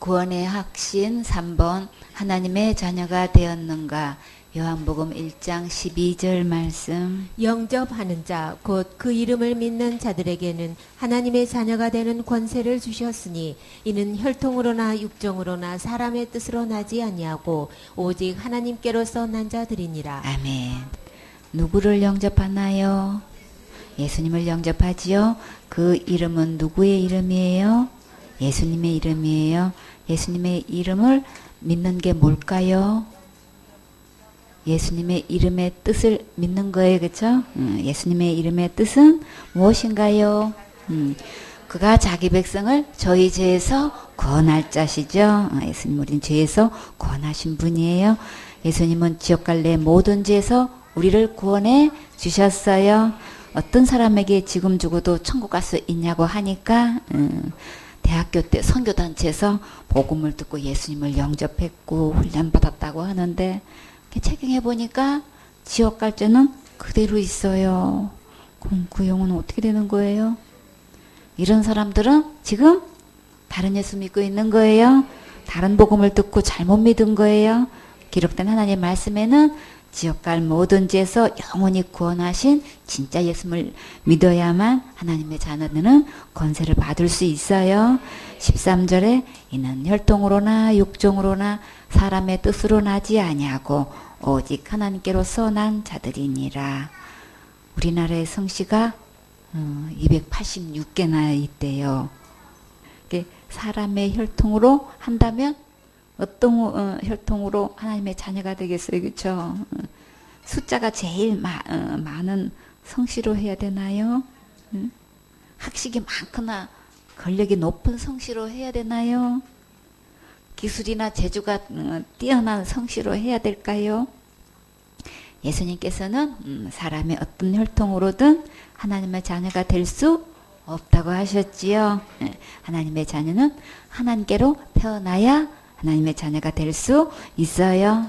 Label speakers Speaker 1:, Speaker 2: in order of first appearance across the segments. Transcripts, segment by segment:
Speaker 1: 구원의 확신 3번 하나님의 자녀가 되었는가? 요한복음 1장 12절 말씀.
Speaker 2: 영접하는 자 곧 그 이름을 믿는 자들에게는 하나님의 자녀가 되는 권세를 주셨으니 이는 혈통으로나 육정으로나 사람의 뜻으로 나지 아니하고 오직 하나님께로서 난 자들이니라.
Speaker 1: 아멘. 누구를 영접하나요? 예수님을 영접하지요. 그 이름은 누구의 이름이에요? 예수님의 이름이에요. 예수님의 이름을 믿는 게 뭘까요? 예수님의 이름의 뜻을 믿는 거예요. 그렇죠? 예수님의 이름의 뜻은 무엇인가요? 그가 자기 백성을 저희 죄에서 구원할 자시죠. 예수님 우린 죄에서 구원하신 분이에요. 예수님은 지옥 갈래 모든 죄에서 우리를 구원해 주셨어요. 어떤 사람에게 지금 죽어도 천국 갈 수 있냐고 하니까 대학교 때 선교단체에서 복음을 듣고 예수님을 영접했고 훈련받았다고 하는데 체킹해 보니까 지옥 갈 죄는 그대로 있어요. 그럼 그 영혼은 어떻게 되는 거예요? 이런 사람들은 지금 다른 예수 믿고 있는 거예요. 다른 복음을 듣고 잘못 믿은 거예요. 기록된 하나님의 말씀에는 지옥 갈 모든 죄에서 영원히 구원하신 진짜 예수를 믿어야만 하나님의 자녀들은 권세를 받을 수 있어요. 13절에 이는 혈통으로나 육종으로나 사람의 뜻으로 나지 아니하고 오직 하나님께로서 난 자들이니라. 우리나라의 성씨가 286개나 있대요. 사람의 혈통으로 한다면 어떤 혈통으로 하나님의 자녀가 되겠어요? 그렇죠? 숫자가 제일 많은 성씨로 해야 되나요? 학식이 많거나 권력이 높은 성씨로 해야 되나요? 기술이나 재주가 뛰어난 성씨로 해야 될까요? 예수님께서는 사람의 어떤 혈통으로든 하나님의 자녀가 될 수 없다고 하셨지요. 하나님의 자녀는 하나님께로 태어나야 하나님의 자녀가 될 수 있어요.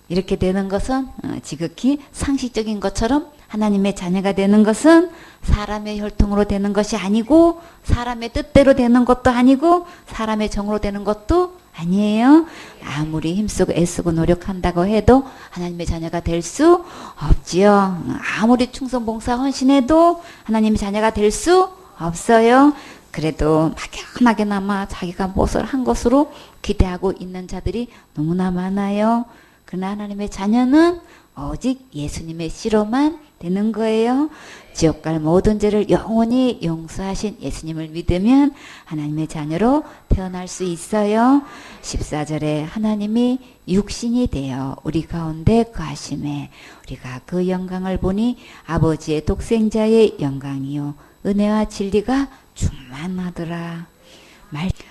Speaker 1: 이렇게 되는 것은 지극히 상식적인 것처럼 하나님의 자녀가 되는 것은 사람의 혈통으로 되는 것이 아니고 사람의 뜻대로 되는 것도 아니고 사람의 정으로 되는 것도 아니에요. 아무리 힘쓰고 애쓰고 노력한다고 해도 하나님의 자녀가 될 수 없지요. 아무리 충성봉사 헌신해도 하나님의 자녀가 될 수 없어요. 그래도 막연하게나마 자기가 무엇을 한 것으로 기대하고 있는 자들이 너무나 많아요. 그러나 하나님의 자녀는 오직 예수님의 씨로만 되는 거예요. 지옥 갈 모든 죄를 영원히 용서하신 예수님을 믿으면 하나님의 자녀로 태어날 수 있어요. 14절에 하나님이 육신이 되어 우리 가운데 거하심에 우리가 그 영광을 보니 아버지의 독생자의 영광이요 은혜와 진리가 충만하더라.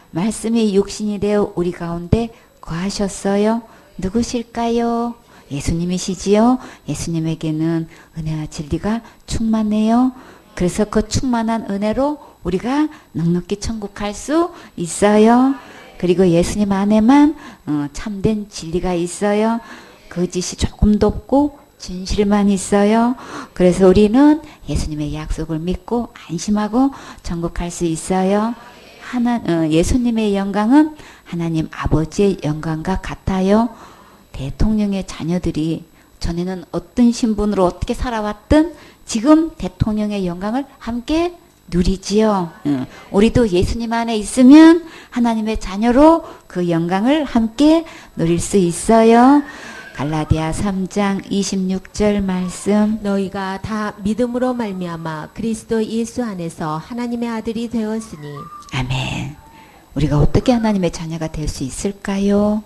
Speaker 1: 말씀이 육신이 되어 우리 가운데 거하셨어요. 누구실까요? 예수님이시지요. 예수님에게는 은혜와 진리가 충만해요. 그래서 그 충만한 은혜로 우리가 넉넉히 천국 갈 수 있어요. 그리고 예수님 안에만 참된 진리가 있어요. 거짓이 조금도 없고 진실만 있어요. 그래서 우리는 예수님의 약속을 믿고 안심하고 천국 갈 수 있어요. 예수님의 영광은 하나님 아버지의 영광과 같아요. 대통령의 자녀들이 전에는 어떤 신분으로 어떻게 살아왔든 지금 대통령의 영광을 함께 누리지요. 우리도 예수님 안에 있으면 하나님의 자녀로 그 영광을 함께 누릴 수 있어요. 갈라디아 3장 26절 말씀.
Speaker 2: 너희가 다 믿음으로 말미암아 그리스도 예수 안에서 하나님의 아들이 되었으니.
Speaker 1: 아멘. 우리가 어떻게 하나님의 자녀가 될 수 있을까요?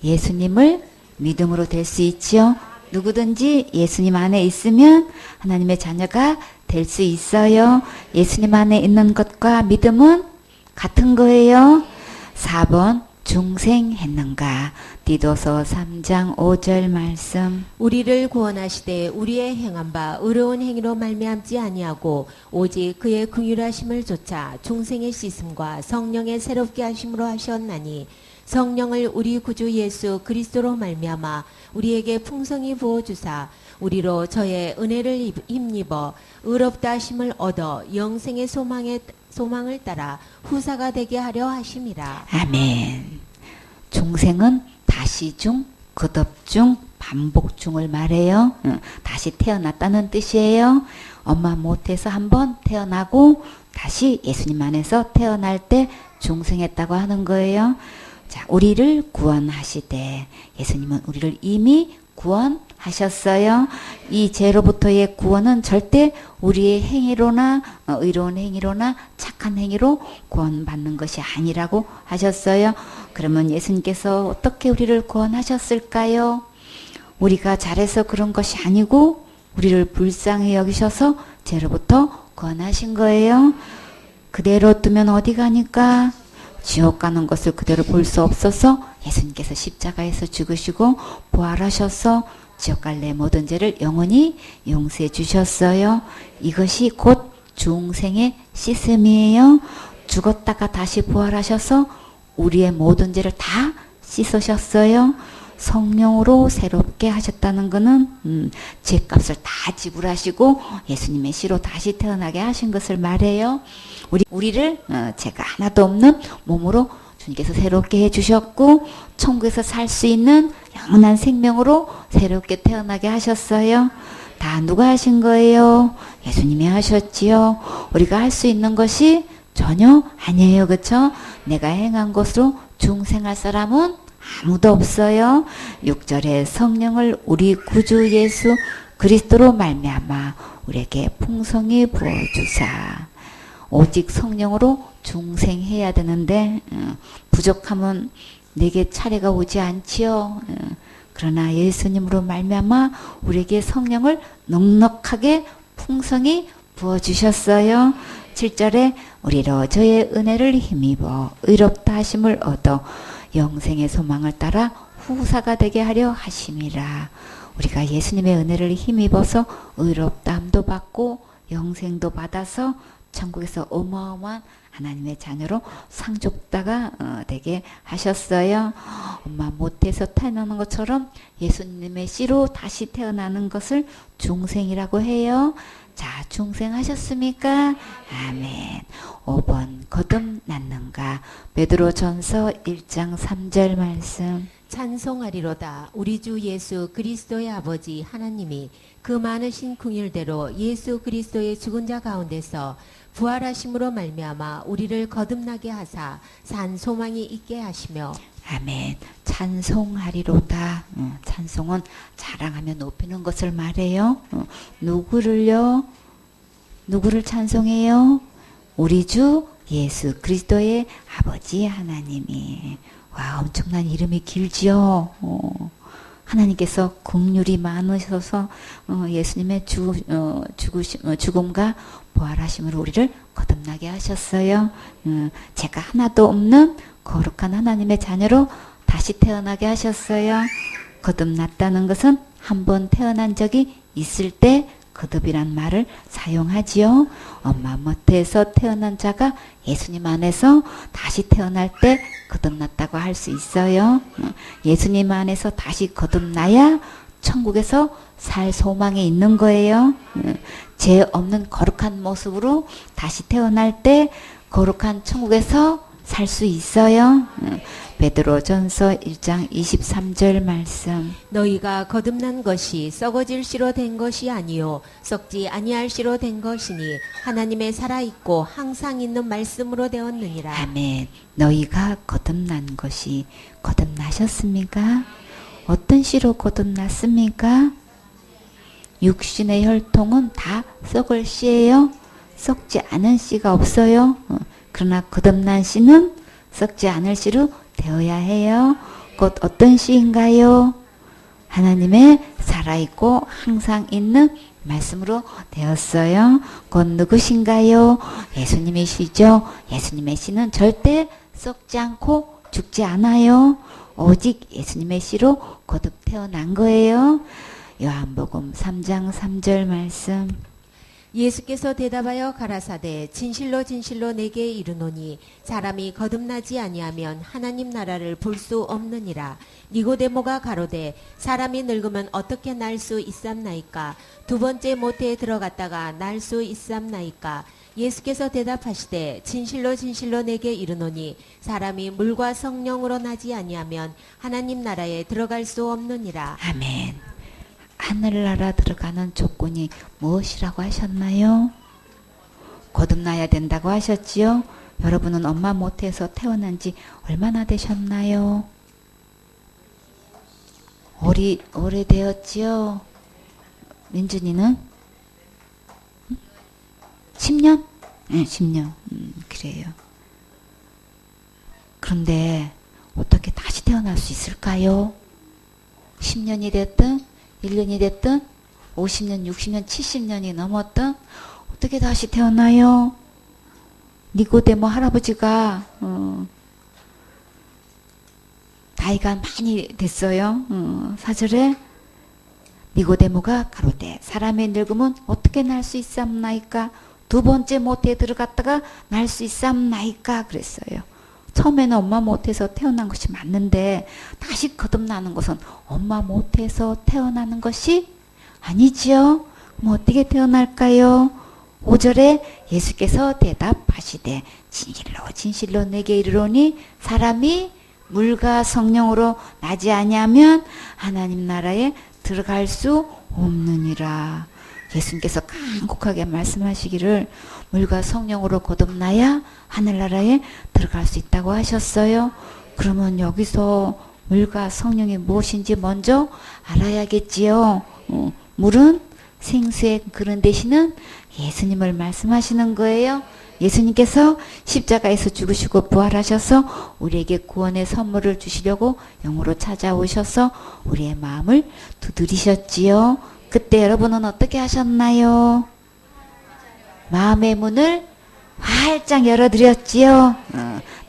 Speaker 1: 예수님을 믿음으로 될 수 있지요. 누구든지 예수님 안에 있으면 하나님의 자녀가 될 수 있어요. 예수님 안에 있는 것과 믿음은 같은 거예요. 4번 중생했는가? 디도서 3장 5절 말씀.
Speaker 2: 우리를 구원하시되 우리의 행한 바 의로운 행위로 말미암지 아니하고 오직 그의 긍휼하심을 좇아 중생의 씻음과 성령의 새롭게 하심으로 하셨나니 성령을 우리 구주 예수 그리스도로 말미암아 우리에게 풍성히 부어주사 우리로 저의 은혜를 힘입어 의롭다 하심을 얻어 영생의 소망에 소망을 따라 후사가 되게 하려 하심이라.
Speaker 1: 아멘. 중생은 다시 중, 거듭 중, 반복 중을 말해요. 다시 태어났다는 뜻이에요. 엄마 못해서 한번 태어나고 다시 예수님 안에서 태어날 때 중생했다고 하는 거예요. 자, 우리를 구원하시되 예수님은 우리를 이미 구원하셨어요. 이 죄로부터의 구원은 절대 우리의 행위로나 의로운 행위로나 착한 행위로 구원받는 것이 아니라고 하셨어요. 그러면 예수님께서 어떻게 우리를 구원하셨을까요? 우리가 잘해서 그런 것이 아니고 우리를 불쌍히 여기셔서 죄로부터 구원하신 거예요. 그대로 두면 어디 가니까? 지옥 가는 것을 그대로 볼 수 없어서 예수님께서 십자가에서 죽으시고 부활하셔서 지옥 갈 내 모든 죄를 영원히 용서해 주셨어요. 이것이 곧 중생의 씻음이에요. 죽었다가 다시 부활하셔서 우리의 모든 죄를 다 씻으셨어요. 성령으로 새롭게 하셨다는 것은 죄값을 다 지불하시고 예수님의 씨로 다시 태어나게 하신 것을 말해요. 우리를 죄가 하나도 없는 몸으로 주님께서 새롭게 해주셨고 천국에서 살 수 있는 영원한 생명으로 새롭게 태어나게 하셨어요. 다 누가 하신 거예요? 예수님이 하셨지요. 우리가 할 수 있는 것이 전혀 아니에요. 그렇죠? 내가 행한 것으로 중생할 사람은 아무도 없어요. 6절에 성령을 우리 구주 예수 그리스도로 말미암아 우리에게 풍성히 부어주사. 오직 성령으로 중생해야 되는데 부족하면 내게 차례가 오지 않지요. 그러나 예수님으로 말미암아 우리에게 성령을 넉넉하게 풍성히 부어주셨어요. 7절에 우리로 저의 은혜를 힘입어 의롭다 하심을 얻어 영생의 소망을 따라 후사가 되게 하려 하심이라. 우리가 예수님의 은혜를 힘입어서 의롭다함도 받고 영생도 받아서 천국에서 어마어마한 하나님의 자녀로 상속자가 되게 하셨어요. 엄마 못해서 태어나는 것처럼 예수님의 씨로 다시 태어나는 것을 중생이라고 해요. 자, 중생하셨습니까? 아멘. 5번 거듭났는가? 베드로전서 1장 3절 말씀.
Speaker 2: 찬송하리로다. 우리 주 예수 그리스도의 아버지 하나님이 그 많으신 긍휼대로 예수 그리스도의 죽은 자 가운데서 부활하심으로 말미암아 우리를 거듭나게 하사 산 소망이 있게 하시며.
Speaker 1: 아멘. 찬송하리로다. 찬송은 자랑하며 높이는 것을 말해요. 누구를요? 누구를 찬송해요? 우리 주 예수 그리스도의 아버지 하나님이. 와, 엄청난 이름이 길지요. 하나님께서 긍휼이 많으셔서 예수님의 죽음과 부활하심으로 우리를 거듭나게 하셨어요. 죄가 하나도 없는 거룩한 하나님의 자녀로 다시 태어나게 하셨어요. 거듭났다는 것은 한 번 태어난 적이 있을 때 거듭이란 말을 사용하지요. 엄마 못해서 태어난 자가 예수님 안에서 다시 태어날 때 거듭났다고 할 수 있어요. 예수님 안에서 다시 거듭나야 천국에서 살 소망이 있는 거예요. 죄 없는 거룩한 모습으로 다시 태어날 때 거룩한 천국에서 살 수 있어요. 베드로전서 1장 23절 말씀.
Speaker 2: 너희가 거듭난 것이 썩어질 씨로 된 것이 아니요 썩지 아니할 씨로 된 것이니 하나님의 살아있고 항상 있는 말씀으로 되었느니라.
Speaker 1: 아멘. 너희가 거듭난 것이 거듭나셨습니까? 어떤 씨로 거듭났습니까? 육신의 혈통은 다 썩을 씨예요. 썩지 않은 씨가 없어요. 그러나 거듭난 씨는 썩지 않을 씨로 되어야 해요. 곧 어떤 씨인가요? 하나님의 살아있고 항상 있는 말씀으로 되었어요. 곧 누구신가요? 예수님이시죠. 예수님의 씨는 절대 썩지 않고 죽지 않아요. 오직 예수님의 씨로 거듭 태어난 거예요. 요한복음 3장 3절 말씀.
Speaker 2: 예수께서 대답하여 가라사대 진실로 진실로 내게 이르노니 사람이 거듭나지 아니하면 하나님 나라를 볼 수 없느니라. 니고데모가 가로되 사람이 늙으면 어떻게 날 수 있삼나이까? 두 번째 모태에 들어갔다가 날 수 있삼나이까? 예수께서 대답하시되 진실로 진실로 내게 이르노니 사람이 물과 성령으로 나지 아니하면 하나님 나라에 들어갈 수 없느니라.
Speaker 1: 아멘. 하늘나라 들어가는 조건이 무엇이라고 하셨나요? 거듭나야 된다고 하셨지요? 여러분은 엄마 모태에서 태어난 지 얼마나 되셨나요? 오래되었지요? 민준이는? 10년? 네, 10년. 그래요. 그런데 어떻게 다시 태어날 수 있을까요? 10년이 됐든 1년이 됐든 50년, 60년, 70년이 넘었든 어떻게 다시 태어나요? 니고데모 할아버지가 나이가 많이 됐어요. 4절에 니고데모가 가로되 사람의 늙음은 어떻게 날 수 있사옵나이까? 두 번째 모태에 들어갔다가 날 수 있사옵나이까? 그랬어요. 처음에는 엄마 모태에서 태어난 것이 맞는데 다시 거듭나는 것은 엄마 모태에서 태어나는 것이 아니지요. 그럼 어떻게 태어날까요? 5절에 예수께서 대답하시되 진실로 진실로 내게 이르노니 사람이 물과 성령으로 나지 아니하면 하나님 나라에 들어갈 수 없느니라. 예수님께서 간곡하게 말씀하시기를 물과 성령으로 거듭나야 하늘나라에 들어갈 수 있다고 하셨어요. 그러면 여기서 물과 성령이 무엇인지 먼저 알아야겠지요. 물은 생수의 그런 대신은 예수님을 말씀하시는 거예요. 예수님께서 십자가에서 죽으시고 부활하셔서 우리에게 구원의 선물을 주시려고 영으로 찾아오셔서 우리의 마음을 두드리셨지요. 그때 여러분은 어떻게 하셨나요? 마음의 문을 활짝 열어드렸지요.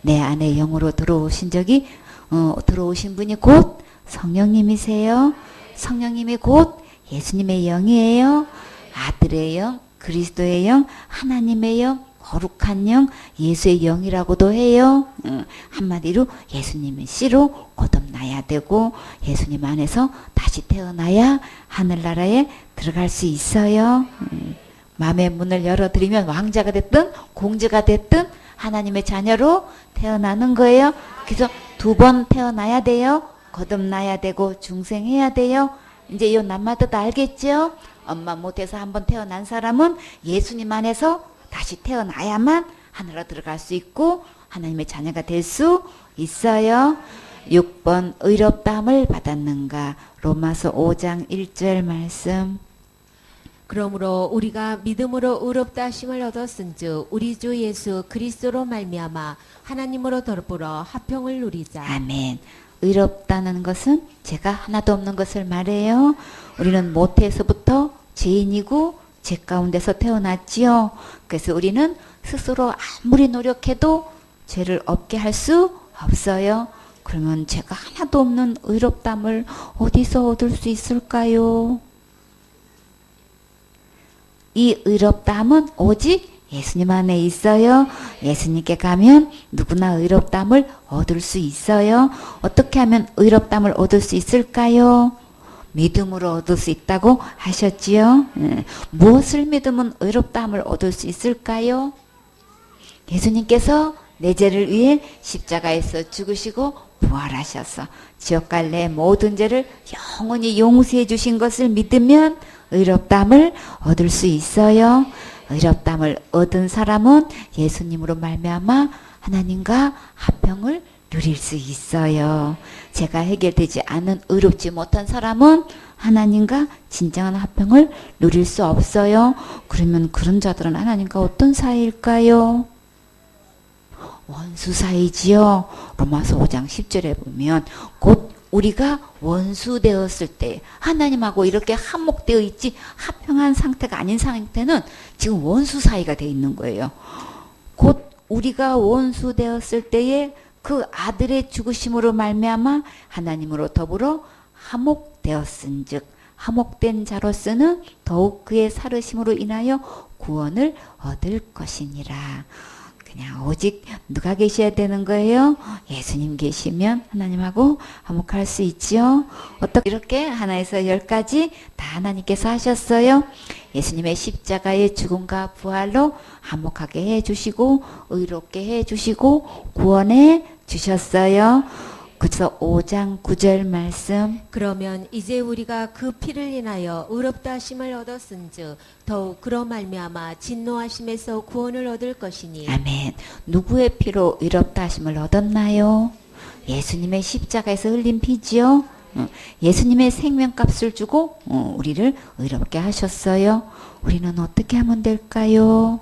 Speaker 1: 내 안에 영으로 들어오신 분이 곧 성령님이세요. 성령님이 곧 예수님의 영이에요. 아들의 영, 그리스도의 영, 하나님의 영, 거룩한 영, 예수의 영이라고도 해요. 한마디로 예수님의 씨로 거듭나야 되고 예수님 안에서 다시 태어나야 하늘나라에 들어갈 수 있어요. 마음의 문을 열어드리면 왕자가 됐든 공주가 됐든 하나님의 자녀로 태어나는 거예요. 그래서 2번 태어나야 돼요. 거듭나야 되고 중생해야 돼요. 이제 이 낱말도 알겠죠? 엄마 못해서 한번 태어난 사람은 예수님 안에서 다시 태어나야만 하늘로 들어갈 수 있고 하나님의 자녀가 될 수 있어요. 6번 의롭다함을 받았는가? 로마서 5장 1절 말씀.
Speaker 2: 그러므로 우리가 믿음으로 의롭다 하심을 얻었은즉 우리 주 예수 그리스도로 말미암아 하나님으로 더불어 화평을 누리자.
Speaker 1: 아멘. 의롭다는 것은 죄가 하나도 없는 것을 말해요. 우리는 모태에서부터 죄인이고 죄 가운데서 태어났지요. 그래서 우리는 스스로 아무리 노력해도 죄를 없게 할 수 없어요. 그러면 죄가 하나도 없는 의롭다함을 어디서 얻을 수 있을까요? 이 의롭다함은 오직 예수님 안에 있어요. 예수님께 가면 누구나 의롭다함을 얻을 수 있어요. 어떻게 하면 의롭다함을 얻을 수 있을까요? 믿음으로 얻을 수 있다고 하셨지요. 무엇을 믿으면 의롭다함을 얻을 수 있을까요? 예수님께서 내 죄를 위해 십자가에서 죽으시고 부활하셔서 지옥 갈 내 모든 죄를 영원히 용서해 주신 것을 믿으면 의롭다함을 얻을 수 있어요. 의롭다함을 얻은 사람은 예수님으로 말미암아 하나님과 화평을 누릴 수 있어요. 죄가 해결되지 않은 의롭지 못한 사람은 하나님과 진정한 화평을 누릴 수 없어요. 그러면 그런 자들은 하나님과 어떤 사이일까요? 원수 사이지요. 로마서 5장 10절에 보면 곧 우리가 원수 되었을 때 하나님하고 이렇게 한목되어 있지 화평한 상태가 아닌 상태는 지금 원수 사이가 되어 있는 거예요. 곧 우리가 원수 되었을 때에 그 아들의 죽으심으로 말미암아 하나님으로 더불어 화목되었은즉 화목된 자로서는 더욱 그의 살으심으로 인하여 구원을 얻을 것이니라. 그냥 오직 누가 계셔야 되는 거예요? 예수님 계시면 하나님하고 화목할 수 있지요. 어떻게 이렇게 하나에서 10가지 다 하나님께서 하셨어요. 예수님의 십자가의 죽음과 부활로 화목하게 해주시고 의롭게 해주시고 구원해 주셨어요. 그래서 5장 9절 말씀.
Speaker 2: 그러면 이제 우리가 그 피를 인하여 의롭다 하심을 얻었은즉 더욱 그로 말미암아 진노하심에서 구원을 얻을 것이니.
Speaker 1: 아멘. 누구의 피로 의롭다 하심을 얻었나요? 예수님의 십자가에서 흘린 피지요. 예수님의 생명값을 주고 우리를 의롭게 하셨어요. 우리는 어떻게 하면 될까요?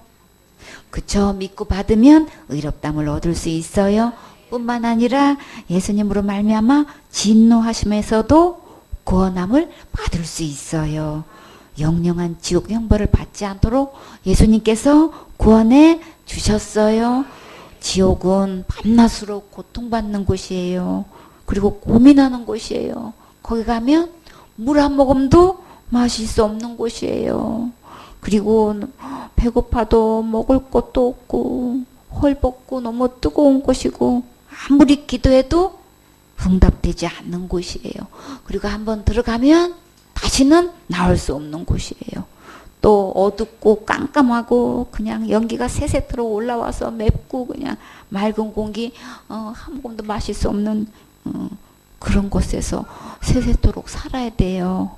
Speaker 1: 그쵸? 믿고 받으면 의롭담을 얻을 수 있어요. 뿐만 아니라 예수님으로 말미암아 진노하심에서도 구원함을 받을 수 있어요. 영영한 지옥 형벌을 받지 않도록 예수님께서 구원해 주셨어요. 지옥은 밤낮으로 고통받는 곳이에요. 그리고 고민하는 곳이에요. 거기 가면 물 한 모금도 마실 수 없는 곳이에요. 그리고 배고파도 먹을 것도 없고 헐벗고 너무 뜨거운 곳이고 아무리 기도해도 응답되지 않는 곳이에요. 그리고 한번 들어가면 다시는 나올 수 없는 곳이에요. 또 어둡고 깜깜하고 그냥 연기가 새새트로 올라와서 맵고 그냥 맑은 공기 한 모금도 마실 수 없는 그런 곳에서 세세토록 살아야 돼요.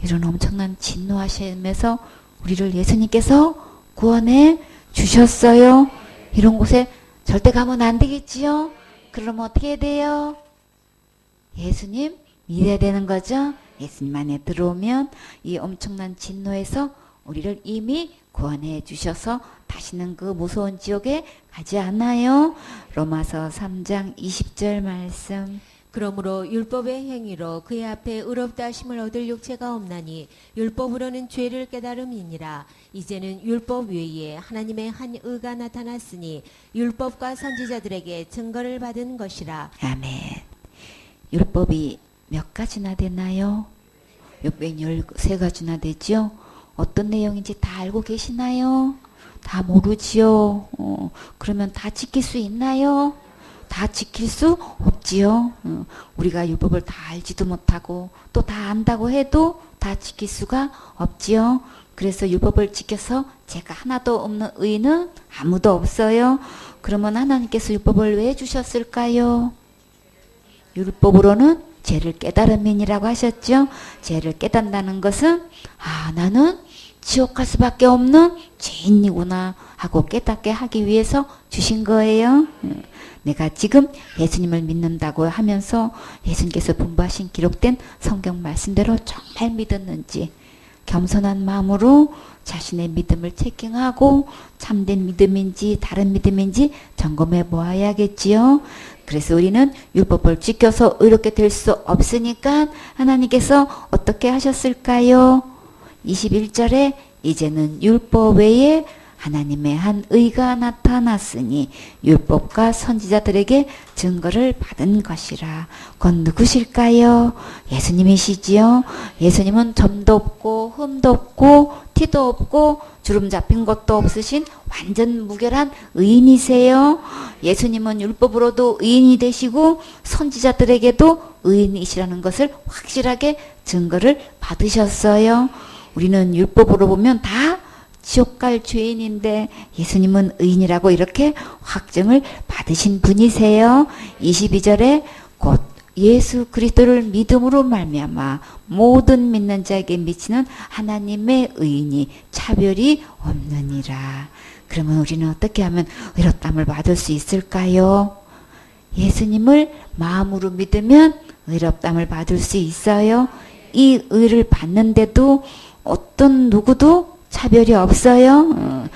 Speaker 1: 이런 엄청난 진노하심에서 우리를 예수님께서 구원해 주셨어요. 이런 곳에 절대 가면 안 되겠지요. 그러면 어떻게 해야 돼요? 예수님 믿어야 되는 거죠. 예수님 안에 들어오면 이 엄청난 진노에서 우리를 이미 구원해 주셔서 다시는 그 무서운 지옥에 가지 않아요. 로마서 3장 20절 말씀.
Speaker 2: 그러므로 율법의 행위로 그의 앞에 의롭다 하심을 얻을 육체가 없나니 율법으로는 죄를 깨달음이니라. 이제는 율법 외에 하나님의 한 의가 나타났으니 율법과 선지자들에게 증거를 받은 것이라.
Speaker 1: 아멘. 율법이 몇 가지나 되나요? 613가지나 되죠? 어떤 내용인지 다 알고 계시나요? 다 모르지요? 그러면 다 지킬 수 있나요? 다 지킬 수 없지요. 우리가 율법을 다 알지도 못하고 또 다 안다고 해도 다 지킬 수가 없지요. 그래서 율법을 지켜서 죄가 하나도 없는 의인은 아무도 없어요. 그러면 하나님께서 율법을 왜 주셨을까요? 율법으로는 죄를 깨달음이라고 하셨죠. 죄를 깨닫는다는 것은 나는 지옥 갈 수밖에 없는 죄인이구나 하고 깨닫게 하기 위해서 주신 거예요. 내가 지금 예수님을 믿는다고 하면서 예수님께서 분부하신 기록된 성경 말씀대로 정말 믿었는지 겸손한 마음으로 자신의 믿음을 체킹하고 참된 믿음인지 다른 믿음인지 점검해 보아야겠지요. 그래서 우리는 율법을 지켜서 의롭게 될 수 없으니까 하나님께서 어떻게 하셨을까요? 21절에 이제는 율법 외에 하나님의 한 의가 나타났으니 율법과 선지자들에게 증거를 받은 것이라. 그건 누구실까요? 예수님이시지요. 예수님은 점도 없고 흠도 없고 티도 없고 주름 잡힌 것도 없으신 완전 무결한 의인이세요. 예수님은 율법으로도 의인이 되시고 선지자들에게도 의인이시라는 것을 확실하게 증거를 받으셨어요. 우리는 율법으로 보면 다 지옥 갈 죄인인데 예수님은 의인이라고 이렇게 확증을 받으신 분이세요. 22절에 곧 예수 그리스도를 믿음으로 말미암아 모든 믿는 자에게 미치는 하나님의 의인이 차별이 없느니라. 그러면 우리는 어떻게 하면 의롭담을 받을 수 있을까요? 예수님을 마음으로 믿으면 의롭담을 받을 수 있어요. 이 의를 받는데도 어떤 누구도 차별이 없어요.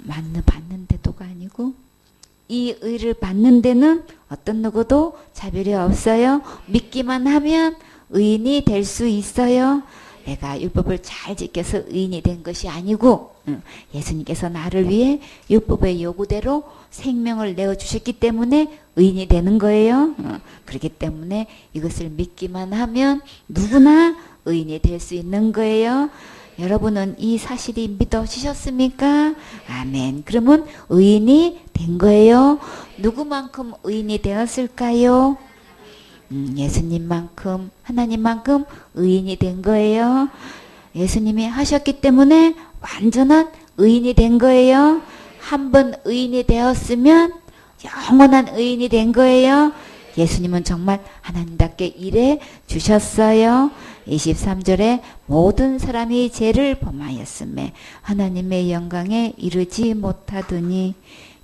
Speaker 1: 받는 데도가 아니고 이 의를 받는 데는 어떤 누구도 차별이 없어요. 믿기만 하면 의인이 될 수 있어요. 내가 율법을 잘 지켜서 의인이 된 것이 아니고 예수님께서 나를 위해 율법의 요구대로 생명을 내어주셨기 때문에 의인이 되는 거예요. 그렇기 때문에 이것을 믿기만 하면 누구나 의인이 될 수 있는 거예요. 여러분은 이 사실이 믿어지셨습니까? 아멘. 그러면 의인이 된 거예요. 누구만큼 의인이 되었을까요? 예수님만큼 하나님만큼 의인이 된 거예요. 예수님이 하셨기 때문에 완전한 의인이 된 거예요. 한 번 의인이 되었으면 영원한 의인이 된 거예요. 예수님은 정말 하나님답게 일해 주셨어요. 23절에 모든 사람이 죄를 범하였음에 하나님의 영광에 이르지 못하더니,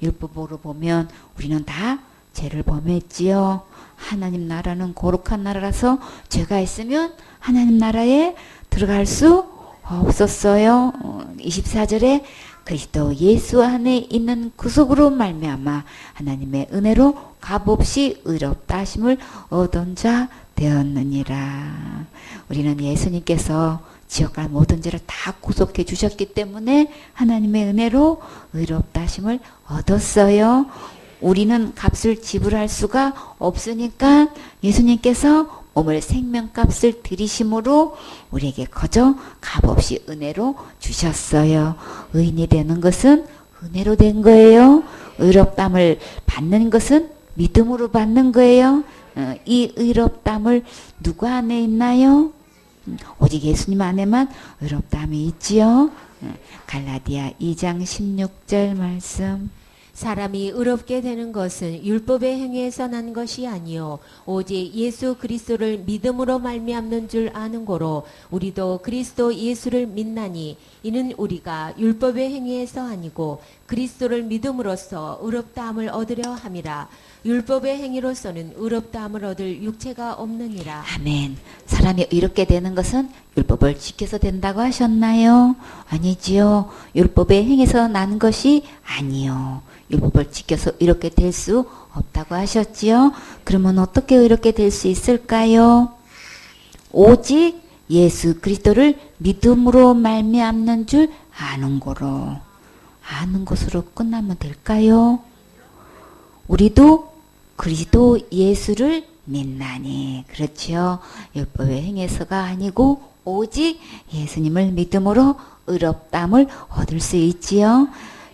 Speaker 1: 율법으로 보면 우리는 다 죄를 범했지요. 하나님 나라는 거룩한 나라라서 죄가 있으면 하나님 나라에 들어갈 수 없었어요. 24절에 그리스도 예수 안에 있는 구속으로 말미암아 하나님의 은혜로 값없이 의롭다 하심을 얻은 자 되었느니라. 우리는 예수님께서 지옥 갈 모든 죄를 다 구속해 주셨기 때문에 하나님의 은혜로 의롭다 하심을 얻었어요. 우리는 값을 지불할 수가 없으니까 예수님께서 몸을 생명값을 들이심으로 우리에게 거저 값없이 은혜로 주셨어요. 의인이 되는 것은 은혜로 된 거예요. 의롭담을 받는 것은 믿음으로 받는 거예요. 이 의롭담을 누구 안에 있나요? 오직 예수님 안에만 의롭담이 있지요. 갈라디아 2장 16절 말씀.
Speaker 2: 사람이 의롭게 되는 것은 율법의 행위에서 난 것이 아니요 오직 예수 그리스도를 믿음으로 말미암는 줄 아는 고로 우리도 그리스도 예수를 믿나니 이는 우리가 율법의 행위에서 아니고 그리스도를 믿음으로써 의롭다함을 얻으려 함이라. 율법의 행위로서는 의롭다함을 얻을 육체가 없느니라.
Speaker 1: 아멘. 사람이 의롭게 되는 것은 율법을 지켜서 된다고 하셨나요? 아니지요. 율법의 행위에서 난 것이 아니요. 율법을 지켜서 의롭게 될 수 없다고 하셨지요. 그러면 어떻게 의롭게 될 수 있을까요? 오직 예수 그리스도를 믿음으로 말미암는 줄 아는 거로, 아는 것으로 끝나면 될까요? 우리도 그리스도 예수를 믿나니, 그렇지요. 율법의 행위에서가 아니고 오직 예수님을 믿음으로 의롭담을 얻을 수 있지요.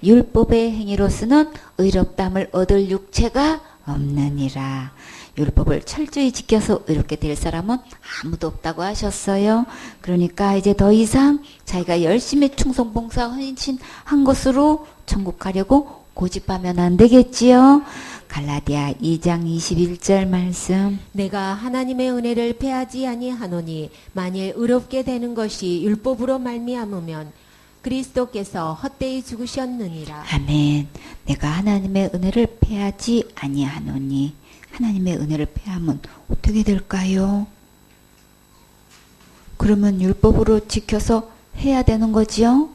Speaker 1: 율법의 행위로서는 의롭담을 얻을 육체가 없느니라. 율법을 철저히 지켜서 의롭게 될 사람은 아무도 없다고 하셨어요. 그러니까 이제 더 이상 자기가 열심히 충성 봉사 헌신한 것으로 천국 가려고 고집하면 안 되겠지요. 갈라디아 2장 21절 말씀.
Speaker 2: 내가 하나님의 은혜를 패하지 아니하노니 만일 의롭게 되는 것이 율법으로 말미암으면 그리스도께서 헛되이 죽으셨느니라.
Speaker 1: 아멘. 내가 하나님의 은혜를 패하지 아니하노니. 하나님의 은혜를 패하면 어떻게 될까요? 그러면 율법으로 지켜서 해야 되는 거지요.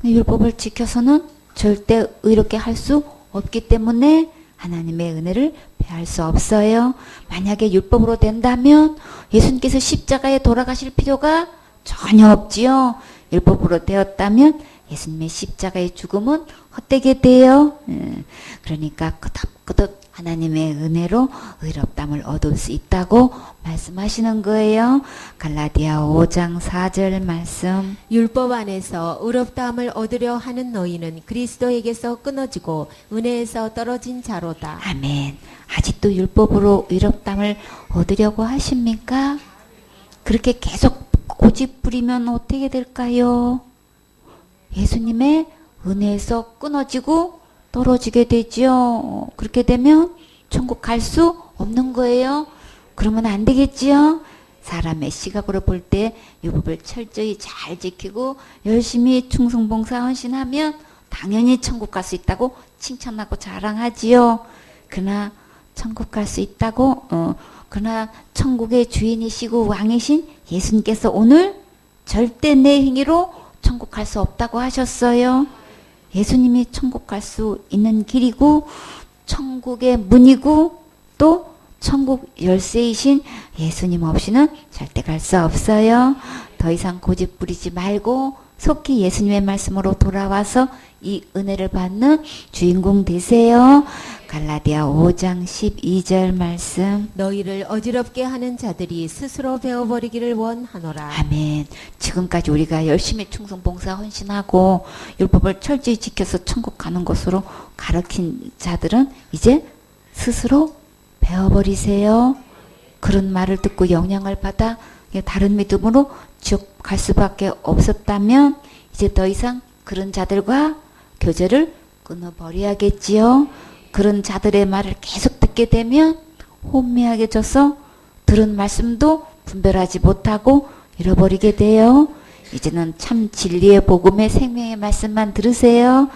Speaker 1: 율법을 지켜서는 절대 의롭게 할 수 없기 때문에 하나님의 은혜를 패할 수 없어요. 만약에 율법으로 된다면 예수님께서 십자가에 돌아가실 필요가 전혀 없지요. 율법으로 되었다면 예수님의 십자가의 죽음은 헛되게 돼요. 그러니까 끄덕끄덕 하나님의 은혜로 의롭담을 얻을 수 있다고 말씀하시는 거예요. 갈라디아 5장 4절 말씀.
Speaker 2: 율법 안에서 의롭다함을 얻으려 하는 너희는 그리스도에게서 끊어지고 은혜에서 떨어진 자로다.
Speaker 1: 아멘. 아직도 율법으로 의롭담을 얻으려고 하십니까? 그렇게 계속 고집 부리면 어떻게 될까요? 예수님의 은혜에서 끊어지고 떨어지게 되지요. 그렇게 되면 천국 갈 수 없는 거예요. 그러면 안 되겠지요. 사람의 시각으로 볼 때 율법을 철저히 잘 지키고 열심히 충성봉사 헌신하면 당연히 천국 갈 수 있다고 칭찬하고 자랑하지요. 그러나 천국 갈 수 있다고 그러나 천국의 주인이시고 왕이신 예수님께서 오늘 절대 내 행위로 천국 갈 수 없다고 하셨어요. 예수님이 천국 갈 수 있는 길이고 천국의 문이고 또 천국 열쇠이신 예수님 없이는 절대 갈 수 없어요. 더 이상 고집 부리지 말고 속히 예수님의 말씀으로 돌아와서 이 은혜를 받는 주인공 되세요. 갈라디아 5장 12절 말씀.
Speaker 2: 너희를 어지럽게 하는 자들이 스스로 배워버리기를 원하노라.
Speaker 1: 아멘. 지금까지 우리가 열심히 충성봉사 헌신하고 율법을 철저히 지켜서 천국 가는 것으로 가르친 자들은 이제 스스로 배워버리세요. 그런 말을 듣고 영향을 받아 다른 믿음으로 쭉 갈 수밖에 없었다면 이제 더 이상 그런 자들과 교제를 끊어버려야겠지요. 그런 자들의 말을 계속 듣게 되면 혼미하게 져서 들은 말씀도 분별하지 못하고 잃어버리게 돼요. 이제는 참 진리의 복음의 생명의 말씀만 들으세요.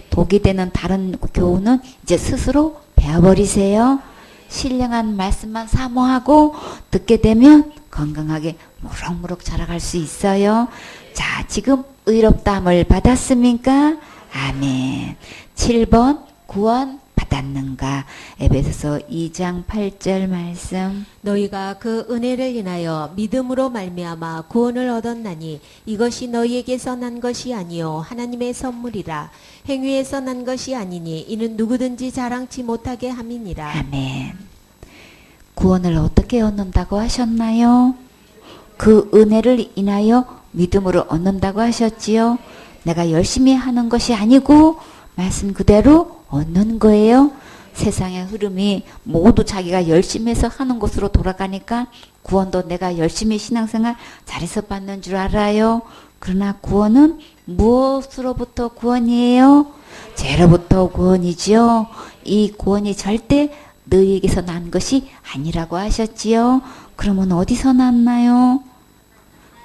Speaker 1: 독이 되는 다른 교훈은 이제 스스로 배워버리세요. 신령한 말씀만 사모하고 듣게 되면 건강하게 무럭무럭 자라갈 수 있어요. 자, 지금 의롭다함을 받았습니까? 아멘. 7번 구원 받았는가? 에베소서 2장 8절 말씀.
Speaker 2: 너희가 그 은혜를 인하여 믿음으로 말미암아 구원을 얻었나니 이것이 너희에게서 난 것이 아니요 하나님의 선물이라. 행위에서 난 것이 아니니 이는 누구든지 자랑치 못하게 함이니라.
Speaker 1: 아멘. 구원을 어떻게 얻는다고 하셨나요? 그 은혜를 인하여 믿음으로 얻는다고 하셨지요. 내가 열심히 하는 것이 아니고 말씀 그대로 얻는 거예요. 세상의 흐름이 모두 자기가 열심히 해서 하는 것으로 돌아가니까 구원도 내가 열심히 신앙생활 잘해서 받는 줄 알아요. 그러나 구원은 무엇으로부터 구원이에요? 죄로부터 구원이지요. 이 구원이 절대 너희에게서 난 것이 아니라고 하셨지요. 그러면 어디서 났나요?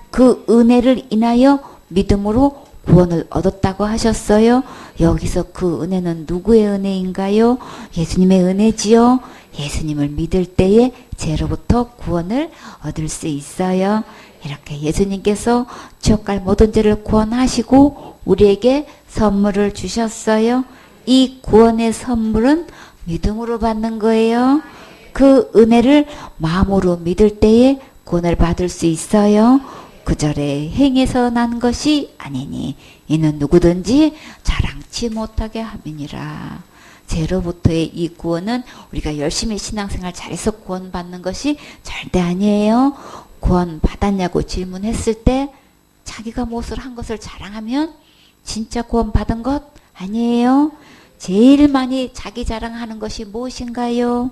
Speaker 1: 그 은혜를 인하여 믿음으로 구원을 얻었다고 하셨어요. 여기서 그 은혜는 누구의 은혜인가요? 예수님의 은혜지요. 예수님을 믿을 때에 죄로부터 구원을 얻을 수 있어요. 이렇게 예수님께서 지옥 갈 모든 죄를 구원하시고 우리에게 선물을 주셨어요. 이 구원의 선물은 믿음으로 받는 거예요. 그 은혜를 마음으로 믿을 때에 구원을 받을 수 있어요. 그 절에 행해서 난 것이 아니니 이는 누구든지 자랑치 못하게 함이니라. 죄로부터의 이 구원은 우리가 열심히 신앙생활 잘해서 구원받는 것이 절대 아니에요. 구원 받았냐고 질문했을 때 자기가 무엇을 한 것을 자랑하면 진짜 구원 받은 것 아니에요. 제일 많이 자기 자랑하는 것이 무엇인가요?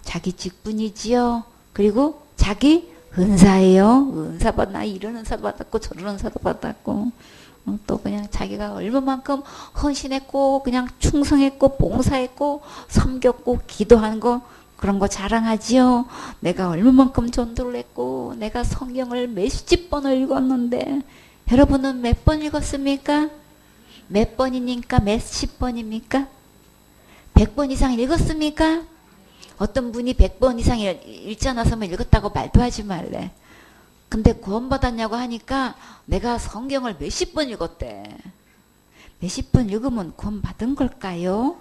Speaker 1: 자기 직분이지요. 그리고 자기 은사예요. 은사 받나 이런 은사도 받았고 저런 은사도 받았고 또 그냥 자기가 얼마만큼 헌신했고 그냥 충성했고 봉사했고 섬겼고 기도한 거 그런 거 자랑하지요. 내가 얼마만큼 전도를 했고 내가 성경을 몇십 번을 읽었는데 여러분은 몇 번 읽었습니까? 몇 번이니까 몇십 번입니까? 100번 이상 읽었습니까? 어떤 분이 100번 이상 읽지 않았으면 읽었다고 말도 하지 말래. 근데 구원받았냐고 하니까 내가 성경을 몇십 번 읽었대. 몇십 번 읽으면 구원받은 걸까요?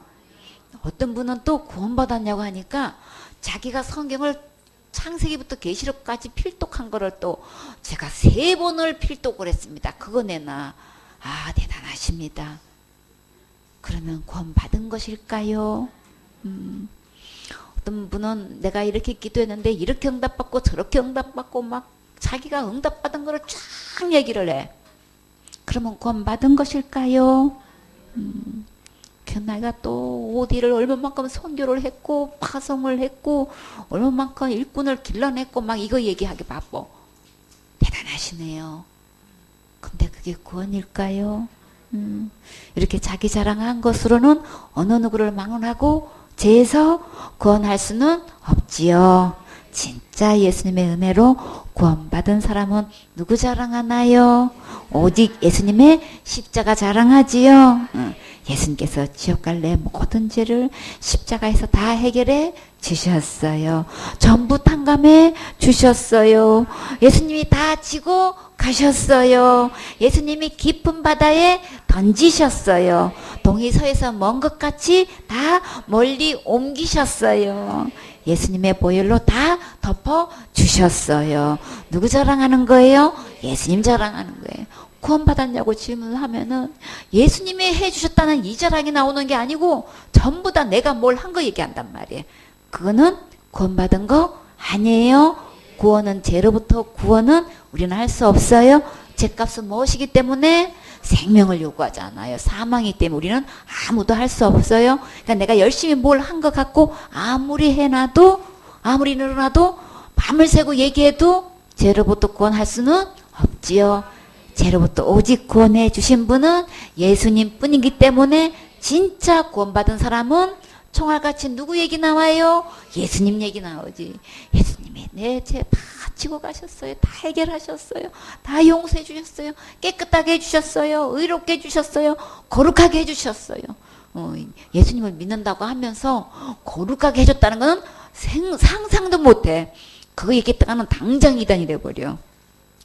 Speaker 1: 어떤 분은 또 구원받았냐고 하니까 자기가 성경을 창세기부터 계시록까지 필독한 거를 또 제가 3번을 필독을 했습니다. 그거 내나. 아, 대단하십니다. 그러면 구원받은 것일까요? 어떤 분은 내가 이렇게 기도했는데 이렇게 응답받고 저렇게 응답받고 막 자기가 응답받은 거를 쫙 얘기를 해. 그러면 구원받은 것일까요? 내가 또 어디를 얼마만큼 선교를 했고 파송을 했고 얼마만큼 일꾼을 길러냈고 막 이거 얘기하기 바빠. 대단하시네요. 근데 그게 구원일까요? 이렇게 자기 자랑한 것으로는 어느 누구를 망언하고 죄에서 구원할 수는 없지요. 진짜 예수님의 은혜로 구원받은 사람은 누구 자랑하나요? 오직 예수님의 십자가 자랑하지요. 예수님께서 지옥 갈래 모든 죄를 십자가에서 다 해결해 주셨어요. 전부 탕감해 주셨어요. 예수님이 다 지고 가셨어요. 예수님이 깊은 바다에 던지셨어요. 동이 서에서 먼 것 같이 다 멀리 옮기셨어요. 예수님의 보혈로 다 덮어 주셨어요. 누구 자랑하는 거예요? 예수님 자랑하는 거예요. 구원받았냐고 질문을 하면은 예수님이 해주셨다는 이 자랑이 나오는 게 아니고 전부 다 내가 뭘 한 거 얘기한단 말이에요. 그거는 구원받은 거 아니에요. 구원은 죄로부터 구원은 우리는 할 수 없어요. 죄값은 무엇이기 때문에? 생명을 요구하잖아요. 사망이기 때문에 우리는 아무도 할 수 없어요. 그러니까 내가 열심히 뭘 한 것 같고 아무리 해놔도 아무리 늘어나도 밤을 새고 얘기해도 죄로부터 구원할 수는 없지요. 죄로부터 오직 구원해 주신 분은 예수님 뿐이기 때문에 진짜 구원받은 사람은 총알같이 누구 얘기 나와요? 예수님 얘기 나오지. 예수님이 내 죄 다 지고 가셨어요. 다 해결하셨어요. 다 용서해 주셨어요. 깨끗하게 해주셨어요. 의롭게 해주셨어요. 거룩하게 해주셨어요. 예수님을 믿는다고 하면서 거룩하게 해줬다는 것은 상상도 못해. 그거 얘기했다가는 당장 이단이 돼버려.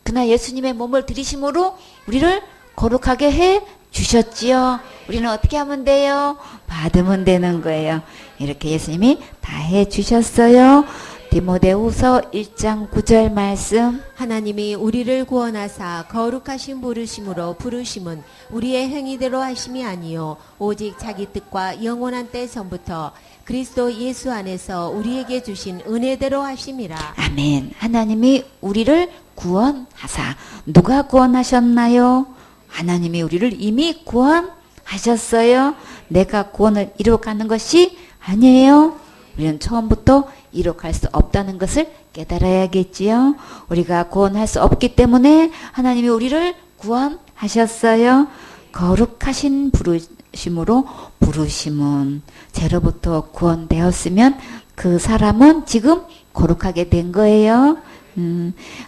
Speaker 1: 그러나 예수님의 몸을 들이심으로 우리를 거룩하게 해 주셨지요. 우리는 어떻게 하면 돼요? 받으면 되는 거예요. 이렇게 예수님이 다 해 주셨어요. 디모데후서 1장 9절 말씀.
Speaker 2: 하나님이 우리를 구원하사 거룩하신 부르심으로 부르심은 우리의 행위대로 하심이 아니요 오직 자기 뜻과 영원한 때 전부터 그리스도 예수 안에서 우리에게 주신 은혜대로 하심이라.
Speaker 1: 아멘. 하나님이 우리를 구원하사. 누가 구원하셨나요? 하나님이 우리를 이미 구원하셨어요. 내가 구원을 이루어가는 것이 아니에요. 우리는 처음부터 이룩할 수 없다는 것을 깨달아야겠지요. 우리가 구원할 수 없기 때문에 하나님이 우리를 구원하셨어요. 거룩하신 부르심으로 부르심은 죄로부터 구원되었으면 그 사람은 지금 거룩하게 된 거예요.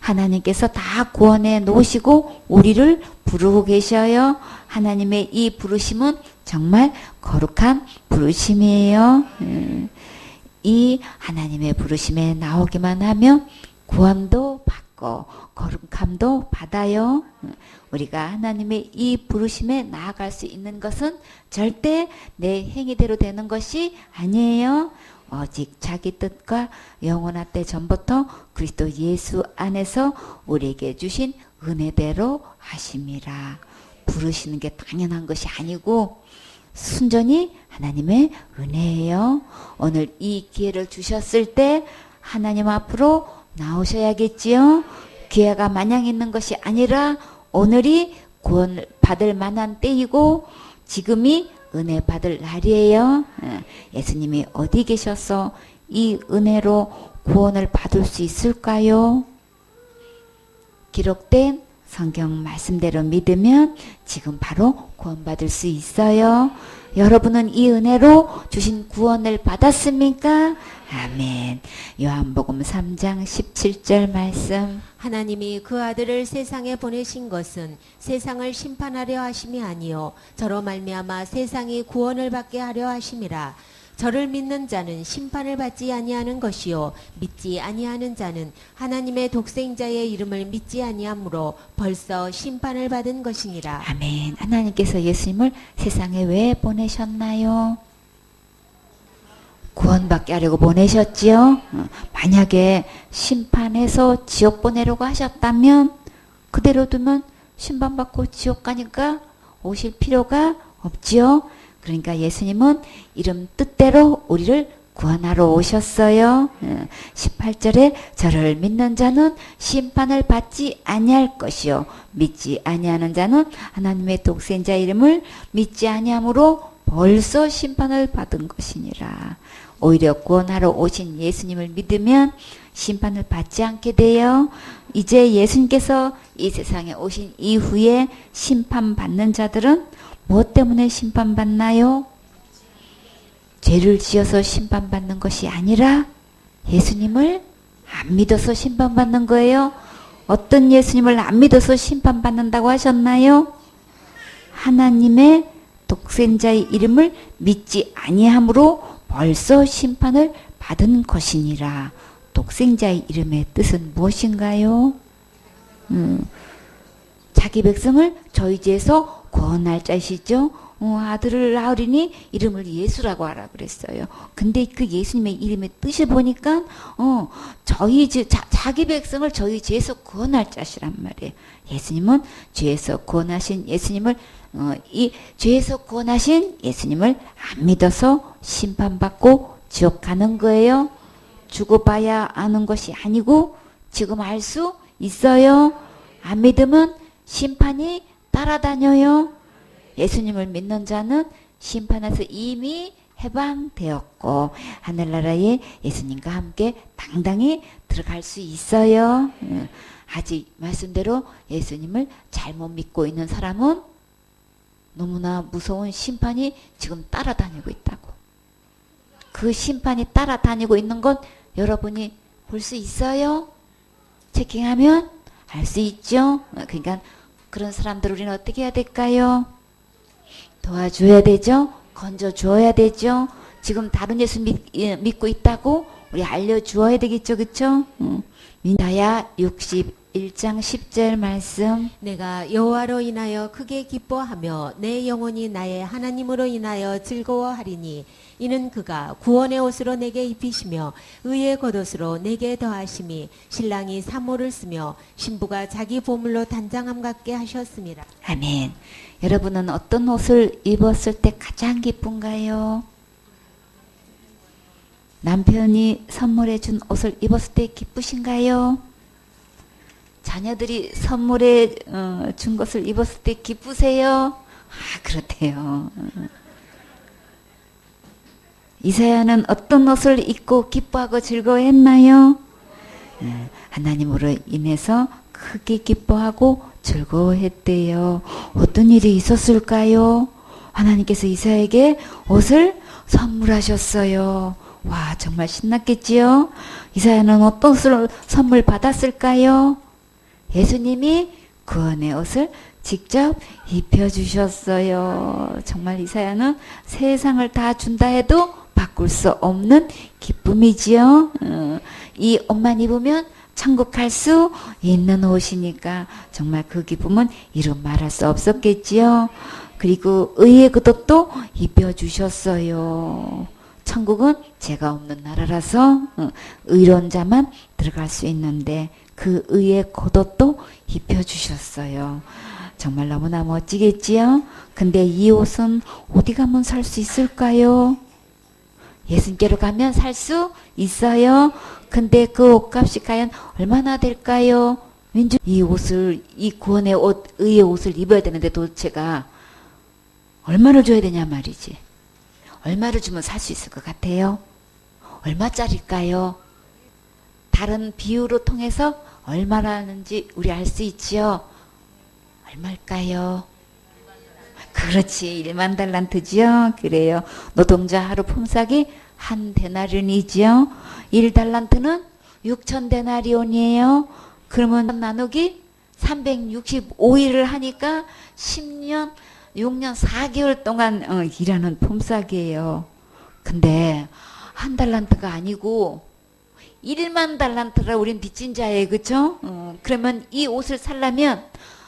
Speaker 1: 하나님께서 다 구원해 놓으시고 우리를 부르고 계셔요. 하나님의 이 부르심은 정말 거룩한 부르심이에요. 이 하나님의 부르심에 나오기만 하면 구원도 받고 거룩함도 받아요. 우리가 하나님의 이 부르심에 나아갈 수 있는 것은 절대 내 행위대로 되는 것이 아니에요. 오직 자기 뜻과 영원한 때 전부터 그리스도 예수 안에서 우리에게 주신 은혜대로 하심이라. 부르시는 게 당연한 것이 아니고 순전히 하나님의 은혜예요. 오늘 이 기회를 주셨을 때 하나님 앞으로 나오셔야겠지요. 기회가 마냥 있는 것이 아니라 오늘이 구원을 받을 만한 때이고 지금이 은혜 받을 날이에요. 예수님이 어디 계셔서 이 은혜로 구원을 받을 수 있을까요? 기록된 성경 말씀대로 믿으면 지금 바로 구원받을 수 있어요. 여러분은 이 은혜로 주신 구원을 받았습니까? 아멘. 요한복음 3장 17절 말씀.
Speaker 2: 하나님이 그 아들을 세상에 보내신 것은 세상을 심판하려 하심이 아니요 저로 말미암아 세상이 구원을 받게 하려 하심이라. 저를 믿는 자는 심판을 받지 아니하는 것이요 믿지 아니하는 자는 하나님의 독생자의 이름을 믿지 아니하므로 벌써 심판을 받은 것이니라.
Speaker 1: 아멘. 하나님께서 예수님을 세상에 왜 보내셨나요? 구원받게 하려고 보내셨지요. 만약에 심판해서 지옥 보내려고 하셨다면 그대로 두면 심판받고 지옥 가니까 오실 필요가 없지요. 그러니까 예수님은 이름 뜻대로 우리를 구원하러 오셨어요. 18절에 저를 믿는 자는 심판을 받지 아니할 것이요 믿지 아니하는 자는 하나님의 독생자 이름을 믿지 아니함으로 벌써 심판을 받은 것이니라. 오히려 구원하러 오신 예수님을 믿으면 심판을 받지 않게 돼요. 이제 예수님께서 이 세상에 오신 이후에 심판받는 자들은 무엇 때문에 심판받나요? 죄를 지어서 심판받는 것이 아니라 예수님을 안 믿어서 심판받는 거예요. 어떤 예수님을 안 믿어서 심판받는다고 하셨나요? 하나님의 독생자의 이름을 믿지 아니함으로 벌써 심판을 받은 것이니라. 독생자의 이름의 뜻은 무엇인가요? 자기 백성을 저희 죄에서 구원할 자이시죠. 아들을 낳으리니 이름을 예수라고 하라 그랬어요. 근데 그 예수님의 이름의 뜻을 보니까 자기 백성을 저희 죄에서 구원할 자시란 말이에요. 예수님은 죄에서 구원하신 예수님을 이 죄에서 구원하신 예수님을 안 믿어서 심판받고 지옥 가는 거예요. 죽어봐야 아는 것이 아니고 지금 알 수 있어요. 안 믿으면 심판이 따라다녀요. 예수님을 믿는 자는 심판에서 이미 해방되었고 하늘나라에 예수님과 함께 당당히 들어갈 수 있어요. 아직 말씀대로 예수님을 잘못 믿고 있는 사람은 너무나 무서운 심판이 지금 따라다니고 있다고. 그 심판이 따라다니고 있는 건 여러분이 볼 수 있어요? 체킹하면 알 수 있죠? 그러니까 그런 사람들 우리는 어떻게 해야 될까요? 도와줘야 되죠? 건져줘야 되죠? 지금 다른 예수 믿고 있다고 우리 알려주어야 되겠죠? 그쵸? 민다야 61장 10절 말씀.
Speaker 2: 내가 여호와로 인하여 크게 기뻐하며 내 영혼이 나의 하나님으로 인하여 즐거워하리니 이는 그가 구원의 옷으로 내게 입히시며 의의 겉옷으로 내게 더하심이 신랑이 사모를 쓰며 신부가 자기 보물로 단장함 같게 하셨습니다.
Speaker 1: 아멘. 여러분은 어떤 옷을 입었을 때 가장 기쁜가요? 남편이 선물해 준 옷을 입었을 때 기쁘신가요? 자녀들이 선물해 준 것을 입었을 때 기쁘세요? 그렇대요. 이사야는 어떤 옷을 입고 기뻐하고 즐거워했나요? 하나님으로 인해서 크게 기뻐하고 즐거워했대요. 어떤 일이 있었을까요? 하나님께서 이사야에게 옷을 선물하셨어요. 와, 정말 신났겠지요? 이사야는 어떤 옷을 선물 받았을까요? 예수님이 구원의 옷을 직접 입혀주셨어요. 정말 이사야는 세상을 다 준다 해도 바꿀 수 없는 기쁨이지요. 이 옷만 입으면 천국 갈 수 있는 옷이니까 정말 그 기쁨은 이루 말할 수 없었겠지요. 그리고 의의 겉옷도 입혀주셨어요. 천국은 죄가 없는 나라라서 의로운 자만 들어갈 수 있는데 그 의의 겉옷도 입혀주셨어요. 정말 너무나 멋지겠지요? 근데 이 옷은 어디 가면 살 수 있을까요? 예수님께로 가면 살 수 있어요. 근데 그 옷값이 과연 얼마나 될까요? 왠지 이 옷을, 이 구원의 옷, 의의 옷을 입어야 되는데 도대체가 얼마를 줘야 되냐 말이지. 얼마를 주면 살 수 있을 것 같아요? 얼마짜리일까요? 다른 비유로 통해서 얼마라는지 우리 알 수 있지요? 얼마일까요? 그렇지, 1만 달란트지요. 그래요. 노동자 하루 품삯이 한 데나리온이지요. 1달란트는 6천 데나리온이에요. 그러면 나누기 365일을 하니까 10년, 6년 4개월 동안 일하는 품삯이에요. 근데 한 달란트가 아니고 1만 달란트라 우린 빚진 자예요. 그쵸? 그러면 이 옷을 살려면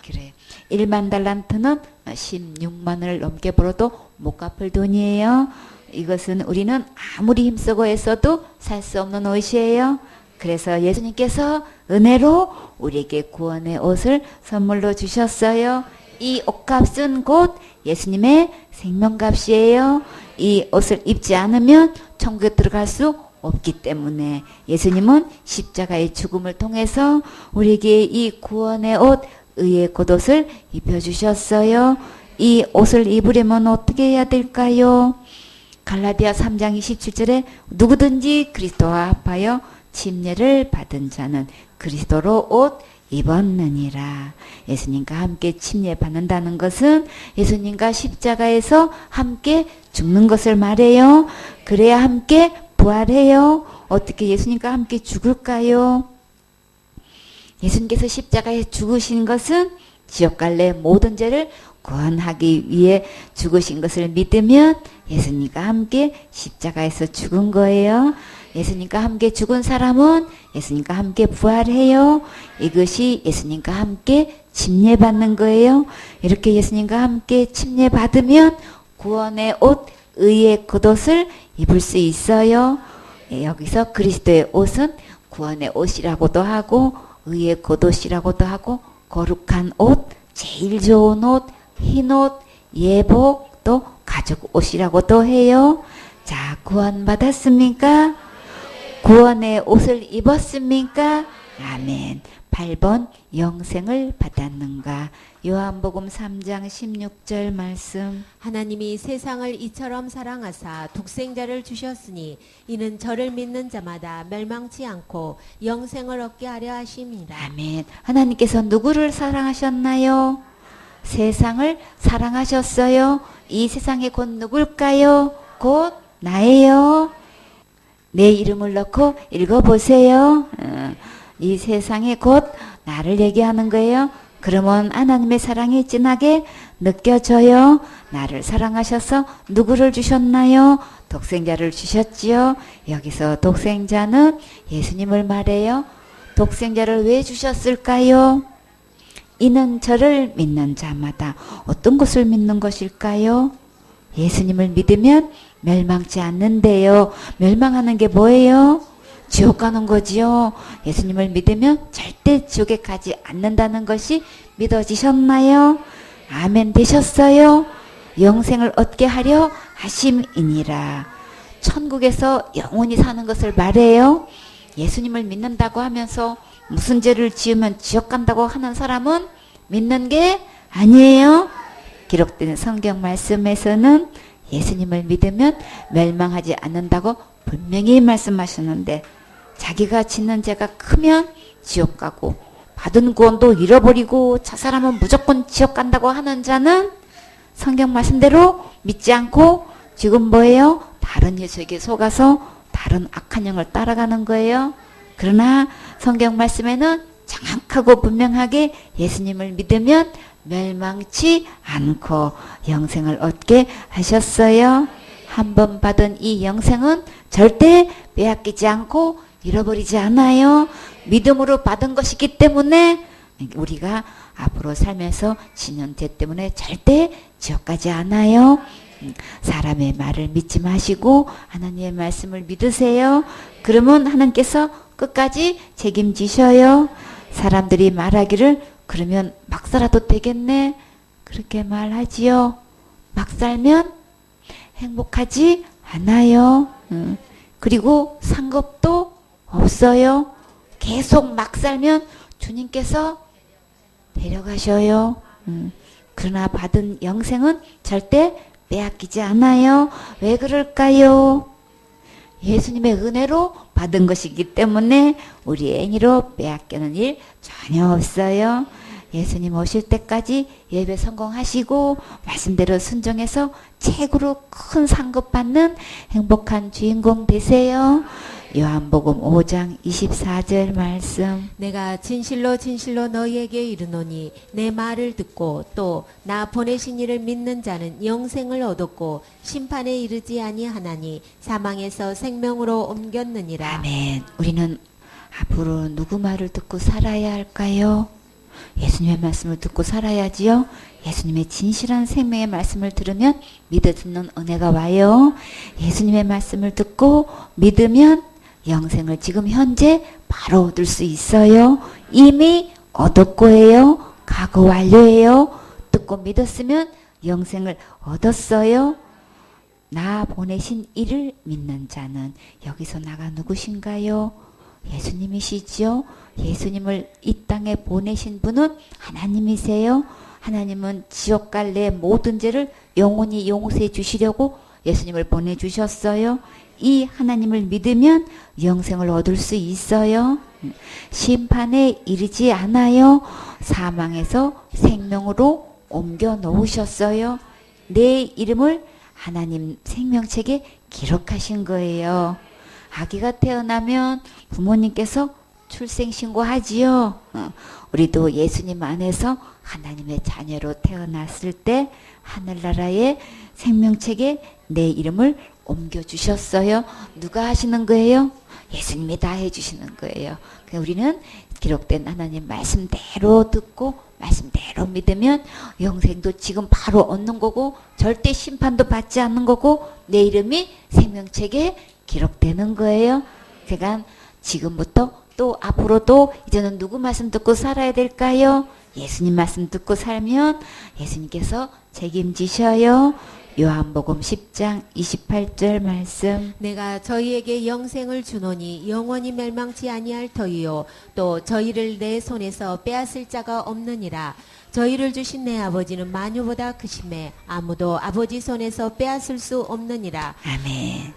Speaker 1: 그래 1만 달란트는 16만을 넘게 벌어도 못 갚을 돈이에요. 이것은 우리는 아무리 힘쓰고 애써도 살 수 없는 옷이에요. 그래서 예수님께서 은혜로 우리에게 구원의 옷을 선물로 주셨어요. 이 옷값은 곧 예수님의 생명값이에요. 이 옷을 입지 않으면 천국에 들어갈 수 없기 때문에 예수님은 십자가의 죽음을 통해서 우리에게 이 구원의 옷, 의의 겉옷을 입혀주셨어요. 이 옷을 입으려면 어떻게 해야 될까요? 갈라디아 3장 27절에 누구든지 그리스도와 합하여 침례를 받은 자는 그리스도로 옷 입었느니라. 예수님과 함께 침례 받는다는 것은 예수님과 십자가에서 함께 죽는 것을 말해요. 그래야 함께 부활해요. 어떻게 예수님과 함께 죽을까요? 예수님께서 십자가에 죽으신 것은 지옥 갈래 모든 죄를 구원하기 위해 죽으신 것을 믿으면 예수님과 함께 십자가에서 죽은 거예요. 예수님과 함께 죽은 사람은 예수님과 함께 부활해요. 이것이 예수님과 함께 침례받는 거예요. 이렇게 예수님과 함께 침례받으면 구원의 옷, 의의 겉옷을 입을 수 있어요. 여기서 그리스도의 옷은 구원의 옷이라고도 하고 의의 겉옷이라고도 하고 거룩한 옷, 제일 좋은 옷, 흰 옷, 예복, 또 가죽 옷이라고도 해요. 자, 구원 받았습니까? 구원의 옷을 입었습니까? 아멘. 8번 영생을 받았는가? 요한복음 3장 16절 말씀.
Speaker 2: 하나님이 세상을 이처럼 사랑하사 독생자를 주셨으니 이는 저를 믿는 자마다 멸망치 않고 영생을 얻게 하려 하심이라.
Speaker 1: 아멘. 하나님께서 누구를 사랑하셨나요? 세상을 사랑하셨어요. 이 세상이 곧 누굴까요? 곧 나예요. 내 이름을 넣고 읽어보세요. 이 세상이 곧 나를 얘기하는 거예요. 그러면 하나님의 사랑이 진하게 느껴져요. 나를 사랑하셔서 누구를 주셨나요? 독생자를 주셨지요. 여기서 독생자는 예수님을 말해요. 독생자를 왜 주셨을까요? 이는 저를 믿는 자마다 어떤 것을 믿는 것일까요? 예수님을 믿으면 멸망치 않는데요. 멸망하는 게 뭐예요? 지옥 가는 거지요. 예수님을 믿으면 절대 지옥에 가지 않는다는 것이 믿어지셨나요? 아멘 되셨어요? 영생을 얻게 하려 하심이니라. 천국에서 영원히 사는 것을 말해요. 예수님을 믿는다고 하면서 무슨 죄를 지으면 지옥 간다고 하는 사람은 믿는 게 아니에요. 기록된 성경 말씀에서는 예수님을 믿으면 멸망하지 않는다고 분명히 말씀하셨는데 자기가 짓는 죄가 크면 지옥 가고 받은 구원도 잃어버리고 저 사람은 무조건 지옥 간다고 하는 자는 성경 말씀대로 믿지 않고 지금 뭐예요? 다른 예수에게 속아서 다른 악한 영을 따라가는 거예요. 그러나 성경 말씀에는 정확하고 분명하게 예수님을 믿으면 멸망치 않고 영생을 얻게 하셨어요. 한번 받은 이 영생은 절대 빼앗기지 않고 잃어버리지 않아요. 믿음으로 받은 것이기 때문에 우리가 앞으로 살면서 지는 죄 때문에 절대 지옥 가지 않아요. 사람의 말을 믿지 마시고 하나님의 말씀을 믿으세요. 그러면 하나님께서 끝까지 책임지셔요. 사람들이 말하기를 그러면 막 살아도 되겠네. 그렇게 말하지요. 막 살면 행복하지 않아요. 그리고 상급도 없어요. 계속 막 살면 주님께서 데려가셔요. 그러나 받은 영생은 절대 빼앗기지 않아요. 왜 그럴까요? 예수님의 은혜로 받은 것이기 때문에 우리의 행위로 빼앗기는 일 전혀 없어요. 예수님 오실 때까지 예배 성공하시고 말씀대로 순종해서 최고로 큰 상급 받는 행복한 주인공 되세요. 요한복음 5장 24절 말씀.
Speaker 2: 내가 진실로 진실로 너희에게 이르노니 내 말을 듣고 또 나 보내신 이를 믿는 자는 영생을 얻었고 심판에 이르지 아니하나니 사망에서 생명으로 옮겼느니라.
Speaker 1: 아멘. 우리는 앞으로 누구 말을 듣고 살아야 할까요? 예수님의 말씀을 듣고 살아야지요. 예수님의 진실한 생명의 말씀을 들으면 믿어 듣는 은혜가 와요. 예수님의 말씀을 듣고 믿으면 영생을 지금 현재 바로 얻을 수 있어요. 이미 얻었고예요. 과거 완료예요. 듣고 믿었으면 영생을 얻었어요. 나 보내신 이를 믿는 자는 여기서 나가 누구신가요? 예수님이시지요. 예수님을 이 땅에 보내신 분은 하나님이세요. 하나님은 지옥 갈 내 모든 죄를 영원히 용서해 주시려고 예수님을 보내주셨어요. 이 하나님을 믿으면 영생을 얻을 수 있어요. 심판에 이르지 않아요. 사망에서 생명으로 옮겨 놓으셨어요. 내 이름을 하나님 생명책에 기록하신 거예요. 아기가 태어나면 부모님께서 출생신고하지요. 우리도 예수님 안에서 하나님의 자녀로 태어났을 때 하늘나라의 생명책에 내 이름을 옮겨주셨어요. 누가 하시는 거예요? 예수님이 다 해주시는 거예요. 우리는 기록된 하나님 말씀대로 듣고 말씀대로 믿으면 영생도 지금 바로 얻는 거고 절대 심판도 받지 않는 거고 내 이름이 생명책에 기록되는 거예요. 그러니까 지금부터 또 앞으로도 이제는 누구 말씀 듣고 살아야 될까요? 예수님 말씀 듣고 살면 예수님께서 책임지셔요. 요한복음 10장 28절 말씀.
Speaker 2: 내가 저희에게 영생을 주노니 영원히 멸망치 아니할 터이요 또 저희를 내 손에서 빼앗을 자가 없느니라. 저희를 주신 내 아버지는 만유보다 크심에 아무도 아버지 손에서 빼앗을 수 없느니라.
Speaker 1: 아멘.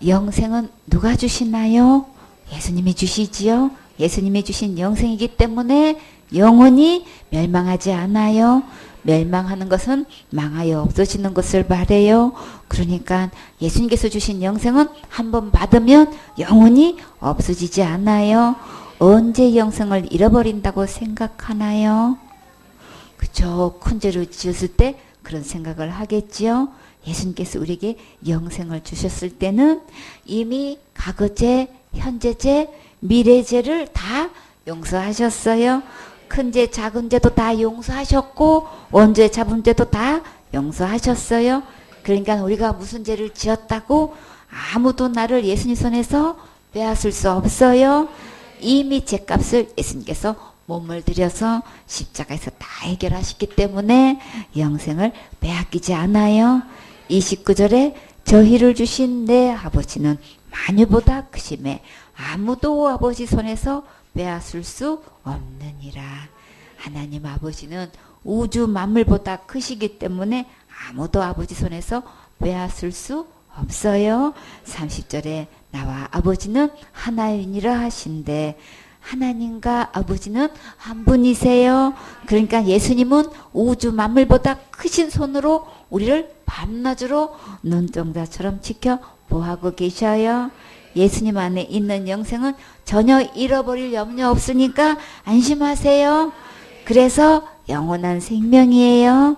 Speaker 1: 영생은 누가 주시나요? 예수님이 주시지요. 예수님이 주신 영생이기 때문에 영원히 멸망하지 않아요. 멸망하는 것은 망하여 없어지는 것을 말해요. 그러니까 예수님께서 주신 영생은 한번 받으면 영원히 없어지지 않아요. 언제 영생을 잃어버린다고 생각하나요? 그쵸. 큰 죄를 지었을 때 그런 생각을 하겠지요. 예수님께서 우리에게 영생을 주셨을 때는 이미 과거죄, 현재죄, 미래죄를 다 용서하셨어요. 큰 죄, 작은 죄도 다 용서하셨고 원죄, 잡은 죄도 다 용서하셨어요. 그러니까 우리가 무슨 죄를 지었다고 아무도 나를 예수님 손에서 빼앗을 수 없어요. 이미 죄값을 예수님께서 몸을 들여서 십자가에서 다 해결하셨기 때문에 영생을 빼앗기지 않아요. 29절에 저희를 주신 내 아버지는 만유보다 크심에 아무도 아버지 손에서 빼앗을 수 없느니라. 하나님 아버지는 우주 만물보다 크시기 때문에 아무도 아버지 손에서 빼앗을 수 없어요. 30절에 나와 아버지는 하나이니라 하신대. 하나님과 아버지는 한 분이세요. 그러니까 예수님은 우주 만물보다 크신 손으로 우리를 밤낮으로 눈동자처럼 지켜 보호하고 계셔요. 예수님 안에 있는 영생은 전혀 잃어버릴 염려 없으니까 안심하세요. 그래서 영원한 생명이에요.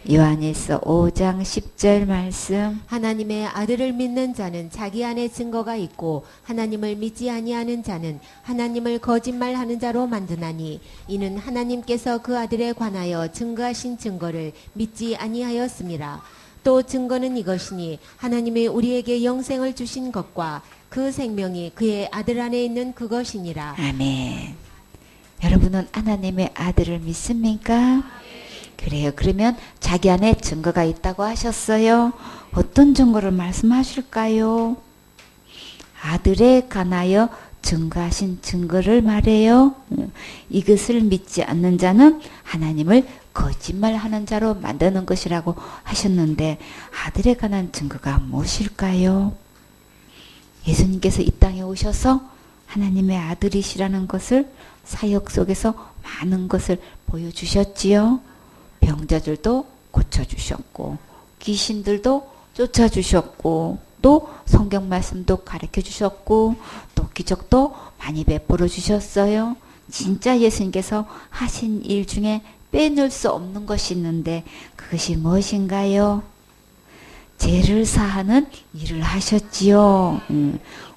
Speaker 1: 요한일서 5장 10절 말씀.
Speaker 2: 하나님의 아들을 믿는 자는 자기 안에 증거가 있고 하나님을 믿지 아니하는 자는 하나님을 거짓말하는 자로 만드나니 이는 하나님께서 그 아들에 관하여 증거하신 증거를 믿지 아니하였습니다. 또 증거는 이것이니 하나님이 우리에게 영생을 주신 것과 그 생명이 그의 아들 안에 있는 그것이니라.
Speaker 1: 아멘. 여러분은 하나님의 아들을 믿습니까? 그래요. 그러면 자기 안에 증거가 있다고 하셨어요. 어떤 증거를 말씀하실까요? 아들에 관하여 증거하신 증거를 말해요. 이것을 믿지 않는 자는 하나님을 거짓말하는 자로 만드는 것이라고 하셨는데 아들에 관한 증거가 무엇일까요? 예수님께서 이 땅에 오셔서 하나님의 아들이시라는 것을 사역 속에서 많은 것을 보여주셨지요. 병자들도 고쳐주셨고 귀신들도 쫓아주셨고 또 성경 말씀도 가르쳐주셨고 또 기적도 많이 베풀어 주셨어요. 진짜 예수님께서 하신 일 중에 빼놓을 수 없는 것이 있는데 그것이 무엇인가요? 죄를 사하는 일을 하셨지요.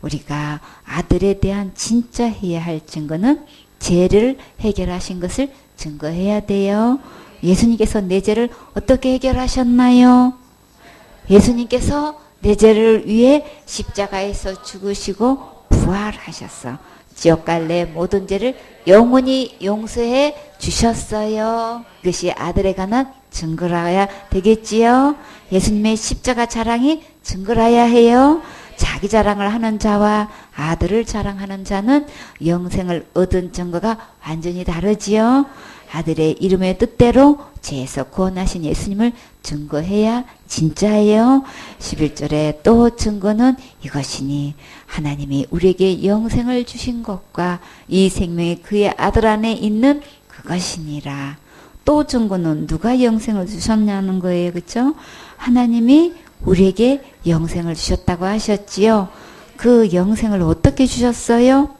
Speaker 1: 우리가 아들에 대한 진짜 해야 할 증거는 죄를 해결하신 것을 증거해야 돼요. 예수님께서 내 죄를 어떻게 해결하셨나요? 예수님께서 내 죄를 위해 십자가에서 죽으시고 부활하셨어. 지옥 갈 내 모든 죄를 영원히 용서해 주셨어요. 그것이 아들에 관한 증거라야 되겠지요. 예수님의 십자가 자랑이 증거라야 해요. 자기 자랑을 하는 자와 아들을 자랑하는 자는 영생을 얻은 증거가 완전히 다르지요. 아들의 이름의 뜻대로 죄에서 구원하신 예수님을 증거해야 진짜예요. 11절에 또 증거는 이것이니 하나님이 우리에게 영생을 주신 것과 이 생명이 그의 아들 안에 있는 그것이니라. 또 증거는 누가 영생을 주셨냐는 거예요. 그렇죠? 하나님이 우리에게 영생을 주셨다고 하셨지요. 그 영생을 어떻게 주셨어요?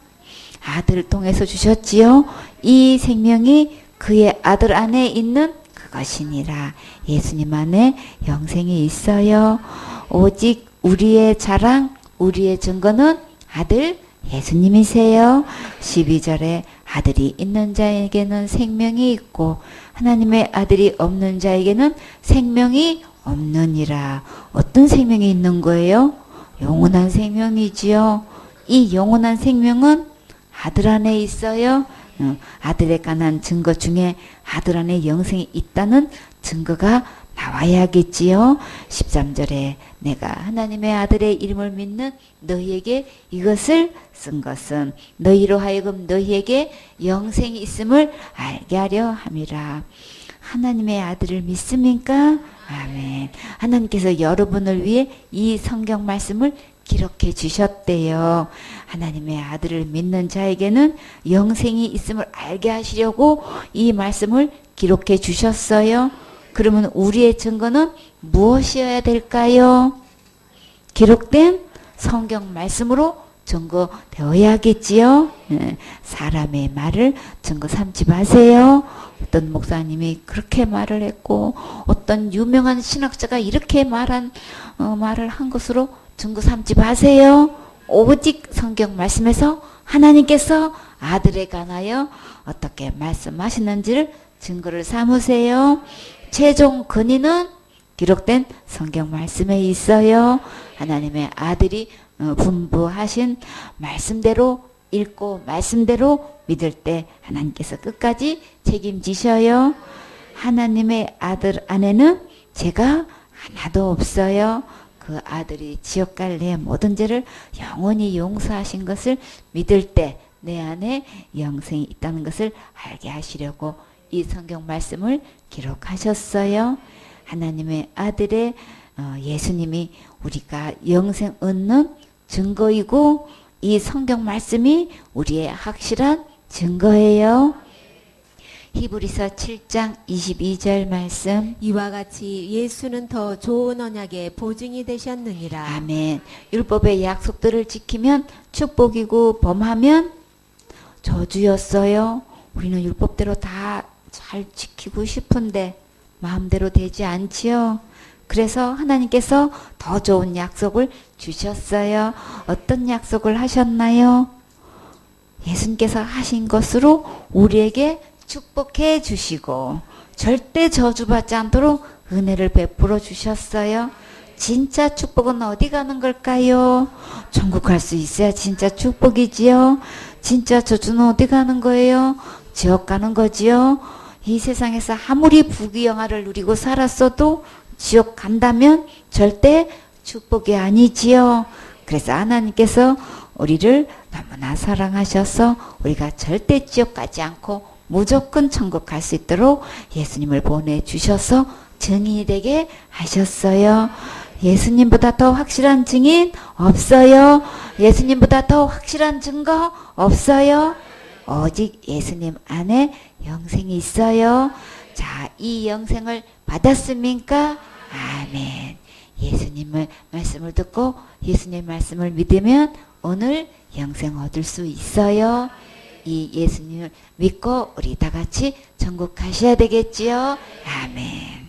Speaker 1: 아들을 통해서 주셨지요. 이 생명이 그의 아들 안에 있는 그것이니라. 예수님 안에 영생이 있어요. 오직 우리의 자랑, 우리의 증거는 아들 예수님이세요. 12절에 아들이 있는 자에게는 생명이 있고 하나님의 아들이 없는 자에게는 생명이 없느니라. 어떤 생명이 있는 거예요? 영원한 생명이지요. 이 영원한 생명은 아들 안에 있어요. 아들에 관한 증거 중에 아들 안에 영생이 있다는 증거가 나와야겠지요. 13절에 내가 하나님의 아들의 이름을 믿는 너희에게 이것을 쓴 것은 너희로 하여금 너희에게 영생이 있음을 알게 하려 함이라. 하나님의 아들을 믿습니까? 아멘. 하나님께서 여러분을 위해 이 성경 말씀을 기록해 주셨대요. 하나님의 아들을 믿는 자에게는 영생이 있음을 알게 하시려고 이 말씀을 기록해 주셨어요. 그러면 우리의 증거는 무엇이어야 될까요? 기록된 성경 말씀으로 증거되어야겠지요. 사람의 말을 증거 삼지 마세요. 어떤 목사님이 그렇게 말을 했고 어떤 유명한 신학자가 이렇게 말을 한 것으로 증거 삼지 마세요. 오직 성경 말씀에서 하나님께서 아들에 관하여 어떻게 말씀하시는지를 증거를 삼으세요. 최종 근위는 기록된 성경 말씀에 있어요. 하나님의 아들이 분부하신 말씀대로 읽고 말씀대로 믿을 때 하나님께서 끝까지 책임지셔요. 하나님의 아들 안에는 죄가 하나도 없어요. 그 아들이 지옥 갈 내 모든 죄를 영원히 용서하신 것을 믿을 때 내 안에 영생이 있다는 것을 알게 하시려고 이 성경 말씀을 기록하셨어요. 하나님의 아들의 예수님이 우리가 영생 얻는 증거이고 이 성경 말씀이 우리의 확실한 증거예요. 히브리서 7장 22절 말씀.
Speaker 2: 이와 같이 예수는 더 좋은 언약의 보증이 되셨느니라.
Speaker 1: 아멘. 율법의 약속들을 지키면 축복이고 범하면 저주였어요. 우리는 율법대로 다 잘 지키고 싶은데 마음대로 되지 않지요. 그래서 하나님께서 더 좋은 약속을 주셨어요. 어떤 약속을 하셨나요? 예수님께서 하신 것으로 우리에게 축복해 주시고 절대 저주받지 않도록 은혜를 베풀어 주셨어요. 진짜 축복은 어디 가는 걸까요? 천국 갈 수 있어야 진짜 축복이지요. 진짜 저주는 어디 가는 거예요? 지옥 가는 거지요. 이 세상에서 아무리 부귀영화를 누리고 살았어도 지옥 간다면 절대 축복이 아니지요. 그래서 하나님께서 우리를 너무나 사랑하셔서 우리가 절대 지옥 가지 않고 무조건 천국 갈 수 있도록 예수님을 보내주셔서 증인이 되게 하셨어요. 예수님보다 더 확실한 증인 없어요. 예수님보다 더 확실한 증거 없어요. 오직 예수님 안에 영생이 있어요. 자, 이 영생을 받았습니까? 아멘. 예수님의 말씀을 듣고 예수님의 말씀을 믿으면 오늘 영생 얻을 수 있어요. 이 예수님을 믿고 우리 다 같이 천국 가셔야 되겠지요. 아멘.